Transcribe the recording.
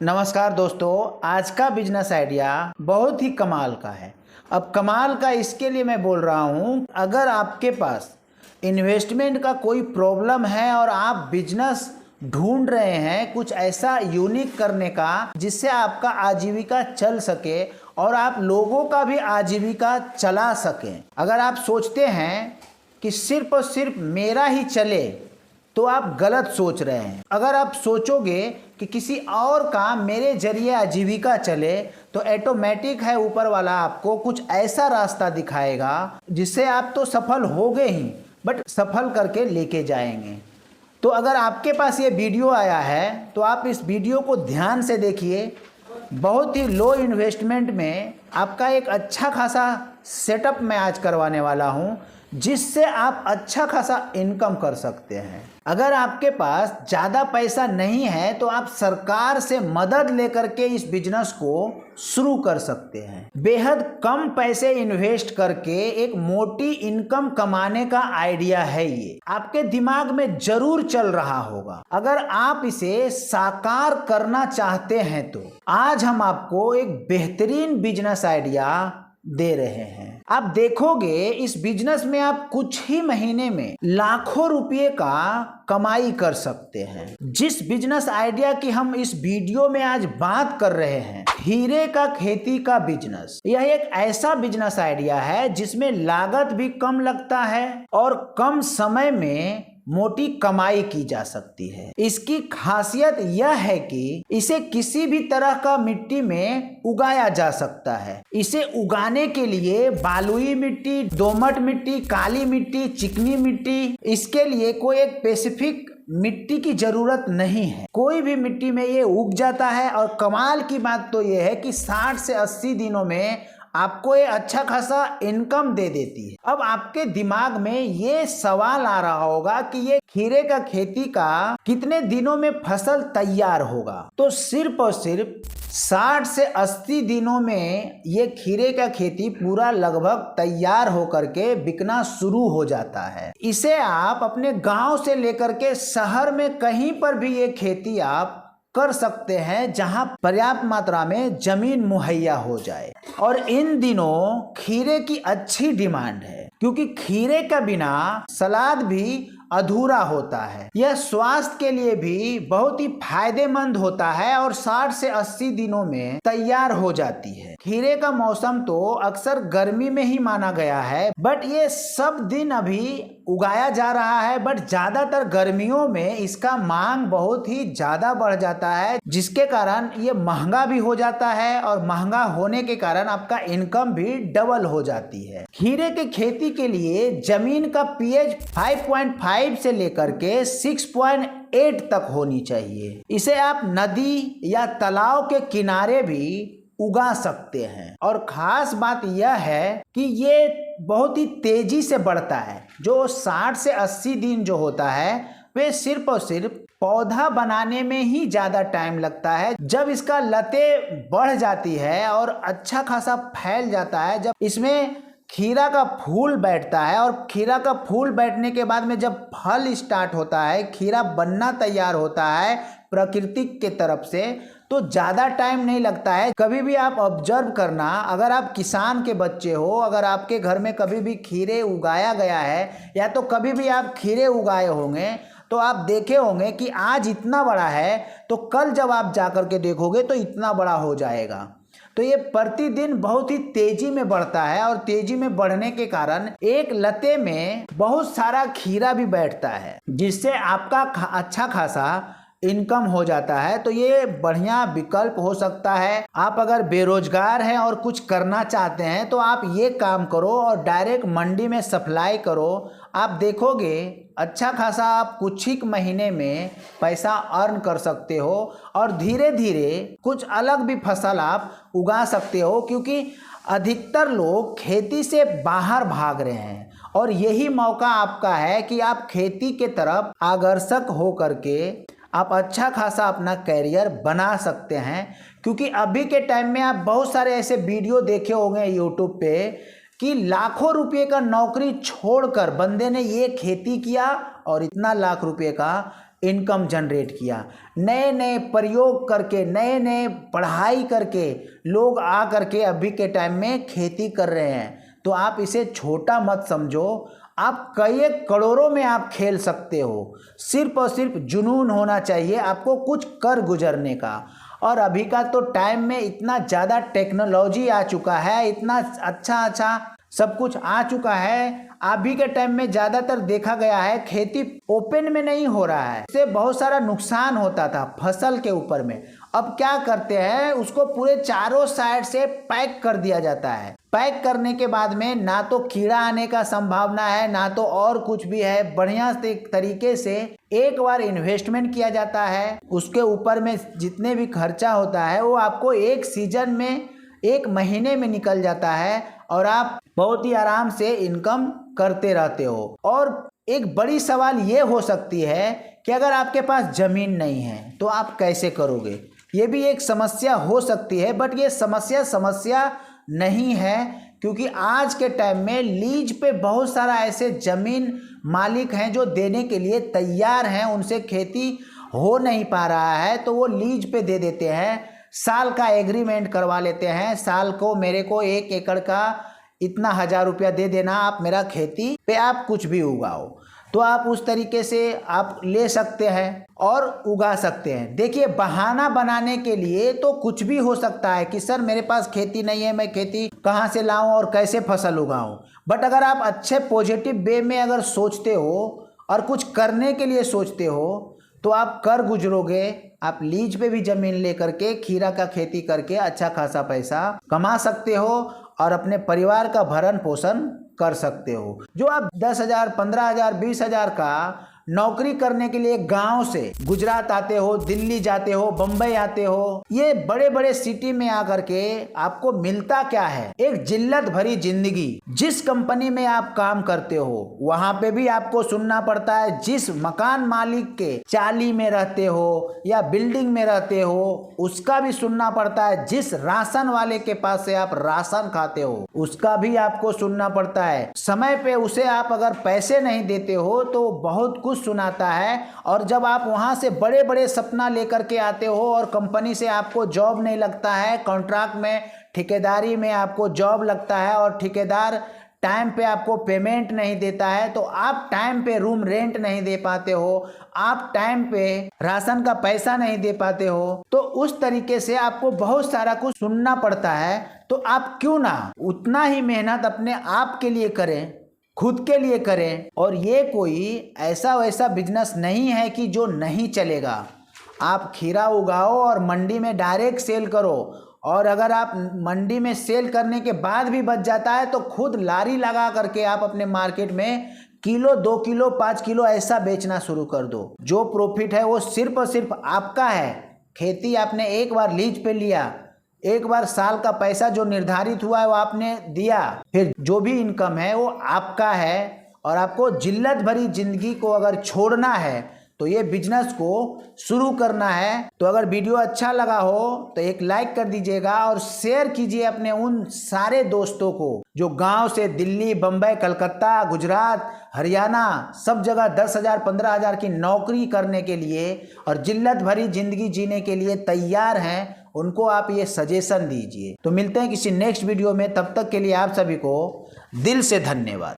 नमस्कार दोस्तों, आज का बिजनेस आइडिया बहुत ही कमाल का है। अब कमाल का इसके लिए मैं बोल रहा हूँ, अगर आपके पास इन्वेस्टमेंट का कोई प्रॉब्लम है और आप बिजनेस ढूंढ रहे हैं कुछ ऐसा यूनिक करने का जिससे आपका आजीविका चल सके और आप लोगों का भी आजीविका चला सकें। अगर आप सोचते हैं कि सिर्फ और सिर्फ मेरा ही चले तो आप गलत सोच रहे हैं। अगर आप सोचोगे कि किसी और का मेरे जरिए आजीविका चले तो ऑटोमेटिक है ऊपर वाला आपको कुछ ऐसा रास्ता दिखाएगा जिससे आप तो सफल होगे ही, बट सफल करके लेके जाएंगे। तो अगर आपके पास ये वीडियो आया है तो आप इस वीडियो को ध्यान से देखिए। बहुत ही लो इन्वेस्टमेंट में आपका एक अच्छा खासा सेटअप मैं आज करवाने वाला हूँ जिससे आप अच्छा खासा इनकम कर सकते हैं। अगर आपके पास ज़्यादा पैसा नहीं है तो आप सरकार से मदद लेकर के इस बिजनेस को शुरू कर सकते हैं। बेहद कम पैसे इन्वेस्ट करके एक मोटी इनकम कमाने का आइडिया है। ये आपके दिमाग में जरूर चल रहा होगा। अगर आप इसे साकार करना चाहते हैं तो आज हम आपको एक बेहतरीन बिजनेस आइडिया दे रहे हैं। आप देखोगे इस बिजनेस में आप कुछ ही महीने में लाखों रुपए का कमाई कर सकते हैं। जिस बिजनेस आइडिया की हम इस वीडियो में आज बात कर रहे हैं, खीरे का खेती का बिजनेस, यह एक ऐसा बिजनेस आइडिया है जिसमें लागत भी कम लगता है और कम समय में मोटी कमाई की जा सकती है। इसकी खासियत यह है कि इसे किसी भी तरह का मिट्टी में उगाया जा सकता है। इसे उगाने के लिए बालुई मिट्टी, दोमट मिट्टी, काली मिट्टी, चिकनी मिट्टी, इसके लिए कोई एक स्पेसिफिक मिट्टी की जरूरत नहीं है। कोई भी मिट्टी में ये उग जाता है और कमाल की बात तो ये है कि 60 से 80 दिनों में आपको ये अच्छा खासा इनकम दे देती है। अब आपके दिमाग में ये सवाल आ रहा होगा कि ये खीरे का खेती का कितने दिनों में फसल तैयार होगा। तो सिर्फ और सिर्फ 60 से 80 दिनों में ये खीरे का खेती पूरा लगभग तैयार होकर के बिकना शुरू हो जाता है। इसे आप अपने गांव से लेकर के शहर में कहीं पर भी ये खेती आप कर सकते हैं जहां पर्याप्त मात्रा में जमीन मुहैया हो जाए। और इन दिनों खीरे की अच्छी डिमांड है क्योंकि खीरे का बिना सलाद भी अधूरा होता है। यह स्वास्थ्य के लिए भी बहुत ही फायदेमंद होता है और 60 से 80 दिनों में तैयार हो जाती है। खीरे का मौसम तो अक्सर गर्मी में ही माना गया है, बट ये सब दिन अभी उगाया जा रहा है, बट ज्यादातर गर्मियों में इसका मांग बहुत ही ज्यादा बढ़ जाता है जिसके कारण ये महंगा भी हो जाता है और महंगा होने के कारण आपका इनकम भी डबल हो जाती है। खीरे की खेती के लिए जमीन का पीएच 5.5 से लेकर के 6.8 तक होनी चाहिए। इसे आप नदी या तालाब के किनारे भी उगा सकते हैं और खास बात यह है कि ये बहुत ही तेजी से बढ़ता है। जो 60 से 80 दिन जो होता है वे सिर्फ और सिर्फ पौधा बनाने में ही ज्यादा टाइम लगता है। जब इसका लतें बढ़ जाती है और अच्छा खासा फैल जाता है, जब इसमें खीरा का फूल बैठता है और खीरा का फूल बैठने के बाद में जब फल स्टार्ट होता है, खीरा बनना तैयार होता है प्रकृति के तरफ से, तो ज़्यादा टाइम नहीं लगता है। कभी भी आप ऑब्जर्व करना, अगर आप किसान के बच्चे हो, अगर आपके घर में कभी भी खीरे उगाया गया है या तो कभी भी आप खीरे उगाए होंगे तो आप देखे होंगे कि आज इतना बड़ा है तो कल जब आप जाकर के देखोगे तो इतना बड़ा हो जाएगा। तो ये प्रतिदिन बहुत ही तेजी में बढ़ता है और तेजी में बढ़ने के कारण एक लते में बहुत सारा खीरा भी बैठता है जिससे आपका अच्छा खासा इनकम हो जाता है। तो ये बढ़िया विकल्प हो सकता है। आप अगर बेरोजगार हैं और कुछ करना चाहते हैं तो आप ये काम करो और डायरेक्ट मंडी में सप्लाई करो। आप देखोगे अच्छा खासा आप कुछ ही महीने में पैसा अर्न कर सकते हो और धीरे धीरे कुछ अलग भी फसल आप उगा सकते हो, क्योंकि अधिकतर लोग खेती से बाहर भाग रहे हैं और यही मौका आपका है कि आप खेती के तरफ आकर्षक हो करके आप अच्छा खासा अपना कैरियर बना सकते हैं। क्योंकि अभी के टाइम में आप बहुत सारे ऐसे वीडियो देखे होंगे यूट्यूब पे कि लाखों रुपए का नौकरी छोड़कर बंदे ने ये खेती किया और इतना लाख रुपए का इनकम जनरेट किया, नए नए प्रयोग करके, नए नए पढ़ाई करके लोग आ करके अभी के टाइम में खेती कर रहे हैं। तो आप इसे छोटा मत समझो, आप कई करोड़ों में आप खेल सकते हो। सिर्फ और सिर्फ जुनून होना चाहिए आपको कुछ कर गुजरने का। और अभी का तो टाइम में इतना ज़्यादा टेक्नोलॉजी आ चुका है, इतना अच्छा सब कुछ आ चुका है। अभी के टाइम में ज़्यादातर देखा गया है खेती ओपन में नहीं हो रहा है, इससे बहुत सारा नुकसान होता था फसल के ऊपर में। अब क्या करते हैं, उसको पूरे चारों साइड से पैक कर दिया जाता है। पैक करने के बाद में ना तो कीड़ा आने का संभावना है, ना तो और कुछ भी है। बढ़िया तरीके से एक बार इन्वेस्टमेंट किया जाता है, उसके ऊपर में जितने भी खर्चा होता है वो आपको एक सीजन में, एक महीने में निकल जाता है और आप बहुत ही आराम से इनकम करते रहते हो। और एक बड़ी सवाल ये हो सकती है कि अगर आपके पास ज़मीन नहीं है तो आप कैसे करोगे, ये भी एक समस्या हो सकती है। बट ये समस्या नहीं है, क्योंकि आज के टाइम में लीज पे बहुत सारा ऐसे ज़मीन मालिक हैं जो देने के लिए तैयार हैं, उनसे खेती हो नहीं पा रहा है तो वो लीज पे दे देते हैं। साल का एग्रीमेंट करवा लेते हैं, साल को मेरे को 1 एकड़ का इतना 1000 रुपया दे देना, आप मेरा खेती पे आप कुछ भी उगाओ। तो आप उस तरीके से आप ले सकते हैं और उगा सकते हैं। देखिए, बहाना बनाने के लिए तो कुछ भी हो सकता है कि सर मेरे पास खेती नहीं है, मैं खेती कहाँ से लाऊं और कैसे फसल उगाऊं। बट अगर आप अच्छे पॉजिटिव वे में अगर सोचते हो और कुछ करने के लिए सोचते हो तो आप कर गुजरोगे। आप लीज पे भी ज़मीन ले करके खीरा का खेती करके अच्छा खासा पैसा कमा सकते हो और अपने परिवार का भरण पोषण कर सकते हो। जो आप 10,000, 15,000, 20,000 का नौकरी करने के लिए गांव से गुजरात आते हो, दिल्ली जाते हो, बम्बई आते हो, ये बड़े बड़े सिटी में आकर के आपको मिलता क्या है, एक जिल्लत भरी जिंदगी। जिस कंपनी में आप काम करते हो वहां पे भी आपको सुनना पड़ता है, जिस मकान मालिक के चाली में रहते हो या बिल्डिंग में रहते हो उसका भी सुनना पड़ता है, जिस राशन वाले के पास से आप राशन खाते हो उसका भी आपको सुनना पड़ता है। समय पे उसे आप अगर पैसे नहीं देते हो तो बहुत कुछ सुनाता है। और जब आप वहां से बड़े बड़े सपना लेकर के आते हो और कंपनी से आपको जॉब नहीं लगता है, कॉन्ट्रैक्ट में ठेकेदारी में आपको जॉब लगता है और ठेकेदार टाइम पे आपको पेमेंट नहीं देता है, तो आप टाइम पे रूम रेंट नहीं दे पाते हो, आप टाइम पे राशन का पैसा नहीं दे पाते हो, तो उस तरीके से आपको बहुत सारा कुछ सुनना पड़ता है। तो आप क्यों ना उतना ही मेहनत अपने आप के लिए करें, खुद के लिए करें। और ये कोई ऐसा वैसा बिजनेस नहीं है कि जो नहीं चलेगा। आप खीरा उगाओ और मंडी में डायरेक्ट सेल करो, और अगर आप मंडी में सेल करने के बाद भी बच जाता है तो खुद लारी लगा करके आप अपने मार्केट में किलो, 2 किलो, 5 किलो ऐसा बेचना शुरू कर दो। जो प्रॉफिट है वो सिर्फ और सिर्फ आपका है। खेती आपने एक बार लीज पे लिया, एक बार साल का पैसा जो निर्धारित हुआ है वो आपने दिया, फिर जो भी इनकम है वो आपका है। और आपको जिल्लत भरी जिंदगी को अगर छोड़ना है तो ये बिजनेस को शुरू करना है। तो अगर वीडियो अच्छा लगा हो तो एक लाइक कर दीजिएगा और शेयर कीजिए अपने उन सारे दोस्तों को जो गांव से दिल्ली, बम्बई, कलकत्ता, गुजरात, हरियाणा सब जगह 10,000, 15,000 की नौकरी करने के लिए और जिल्लत भरी जिंदगी जीने के लिए तैयार हैं। उनको आप ये सजेशन दीजिए। तो मिलते हैं किसी नेक्स्ट वीडियो में, तब तक के लिए आप सभी को दिल से धन्यवाद।